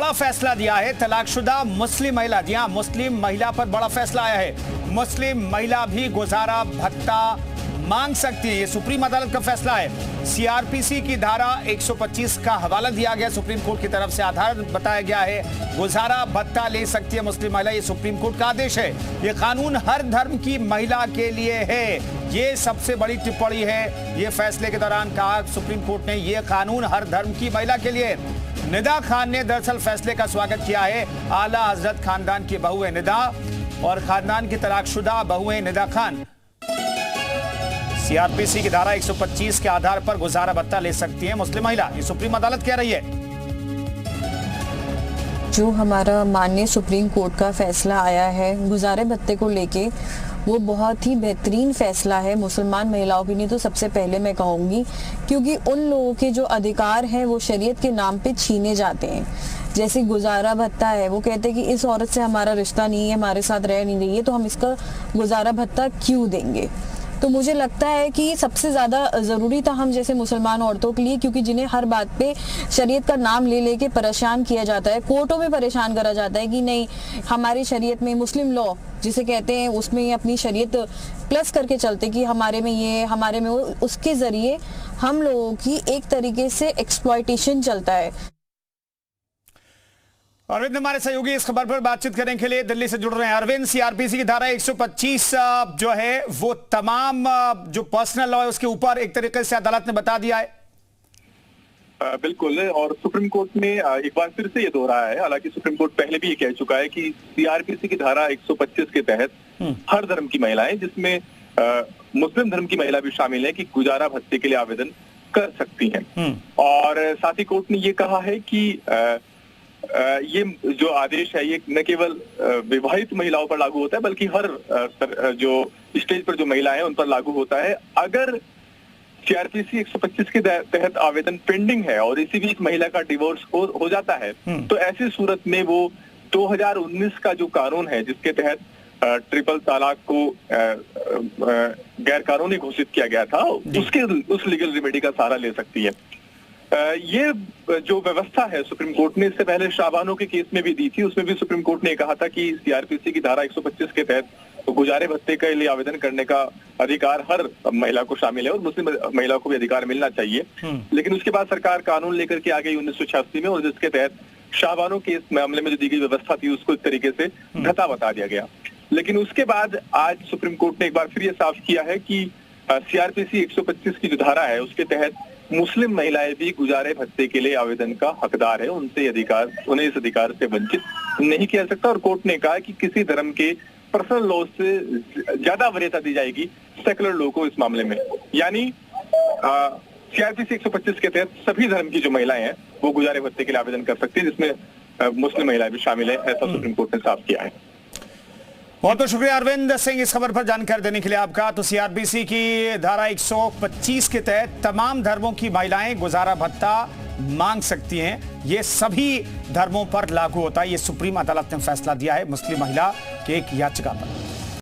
बड़ा फैसला दिया है। तलाकशुदा मुस्लिम महिला, जी हां, मुस्लिम महिला पर बड़ा फैसला आया है। मुस्लिम महिला भी गुजारा भत्ता मांग सकती है, ये सुप्रीम अदालत का फैसला है। सीआरपीसी की धारा 125 का हवाला दिया गया सुप्रीम कोर्ट की तरफ से, आधार बताया गया है। गुजारा भत्ता ले सकती है मुस्लिम महिला, ये सुप्रीम कोर्ट का आदेश है। ये कानून हर धर्म की महिला के लिए है, ये सबसे बड़ी टिप्पणी है। ये फैसले के दौरान कहा सुप्रीम कोर्ट ने, ये कानून हर धर्म की महिला के लिए। निदा खान ने दरअसल फैसले का स्वागत किया है। आला हजरत खानदान की बहू है निदा और खानदान की तलाकशुदा बहू है निदा खान। सीआरपीसी की धारा 125 के आधार पर गुजारा भत्ता ले सकती है मुस्लिम महिला, ये सुप्रीम अदालत कह रही है। जो हमारा माननीय सुप्रीम कोर्ट का फैसला आया है गुजारे भत्ते को लेके, वो बहुत ही बेहतरीन फैसला है मुसलमान महिलाओं के लिए। तो सबसे पहले मैं कहूँगी, क्योंकि उन लोगों के जो अधिकार हैं वो शरीयत के नाम पे छीने जाते हैं। जैसे गुजारा भत्ता है, वो कहते हैं कि इस औरत से हमारा रिश्ता नहीं है, हमारे साथ रह नहीं रही है, तो हम इसका गुजारा भत्ता क्यों देंगे। तो मुझे लगता है कि सबसे ज़्यादा ज़रूरी था हम जैसे मुसलमान औरतों के लिए, क्योंकि जिन्हें हर बात पे शरीयत का नाम ले लेके परेशान किया जाता है, कोर्टों में परेशान करा जाता है कि नहीं हमारी शरीयत में मुस्लिम लॉ जिसे कहते हैं उसमें अपनी शरीयत प्लस करके चलते कि हमारे में ये हमारे में वो, उसके ज़रिए हम लोगों की एक तरीके से एक्सप्लॉयटेशन चलता है। अरविंद हमारे सहयोगी इस खबर पर बातचीत करने के लिए दिल्ली से जुड़ रहे हैं। अरविंद, सीआरपीसी की धारा 125 जो है वो तमाम जो पर्सनल लॉ है उसके ऊपर एक तरीके से अदालत ने बता दिया है। बिल्कुल, और सुप्रीम कोर्ट ने एक बार फिर से ये दोहराया है। हालांकि सुप्रीम कोर्ट पहले भी ये कह चुका है कि सीआरपीसी की धारा 125 के तहत हर धर्म की महिलाएं, जिसमें मुस्लिम धर्म की महिला भी शामिल है, कि गुजारा भत्ते के लिए आवेदन कर सकती हैं। और साथ ही कोर्ट ने ये कहा है कि ये जो आदेश है ये न केवल विवाहित महिलाओं पर लागू होता है, बल्कि हर जो स्टेज पर जो महिलाएं हैं उन पर लागू होता है। अगर सीआरपीसी 125 के तहत आवेदन पेंडिंग है और इसी बीच महिला का डिवोर्स हो जाता है, तो ऐसी सूरत में वो 2019 का जो कानून है जिसके तहत ट्रिपल तलाक को गैर कानूनी घोषित किया गया था, उस लीगल रेमेडी का सहारा ले सकती है। ये जो व्यवस्था है सुप्रीम कोर्ट ने इससे पहले शाहबानो के केस में भी दी थी। उसमें भी सुप्रीम कोर्ट ने कहा था कि सीआरपीसी की धारा 125 के तहत तो गुजारे भत्ते के लिए आवेदन करने का अधिकार हर महिला को शामिल है और मुस्लिम महिला को भी अधिकार मिलना चाहिए। लेकिन उसके बाद सरकार कानून लेकर के आ गई 1986 में, और जिसके तहत शाहबानो के इस मामले में जो दी गई व्यवस्था थी उसको इस तरीके से धता बता दिया गया। लेकिन उसके बाद आज सुप्रीम कोर्ट ने एक बार फिर ये साफ किया है कि सीआरपीसी 125 की जो धारा है उसके तहत मुस्लिम महिलाएं भी गुजारे भत्ते के लिए आवेदन का हकदार है, उन्हें इस अधिकार से वंचित नहीं किया सकता। और कोर्ट ने कहा कि किसी धर्म के पर्सनल लॉ से ज्यादा वरीयता दी जाएगी सेकुलर लॉ को इस मामले में। यानी सीआरपीसी 125 के तहत सभी धर्म की जो महिलाएं हैं वो गुजारे भत्ते के लिए आवेदन कर सकती है, जिसमें मुस्लिम महिलाएं भी शामिल है, ऐसा सुप्रीम कोर्ट ने साफ किया है। बहुत बहुत शुक्रिया अरविंद सिंह इस खबर पर जानकारी देने के लिए आपका। तो सीआरपीसी की धारा 125 के तहत तमाम धर्मों की महिलाएं गुजारा भत्ता मांग सकती हैं, ये सभी धर्मों पर लागू होता है। ये सुप्रीम अदालत ने फैसला दिया है मुस्लिम महिला की एक याचिका पर।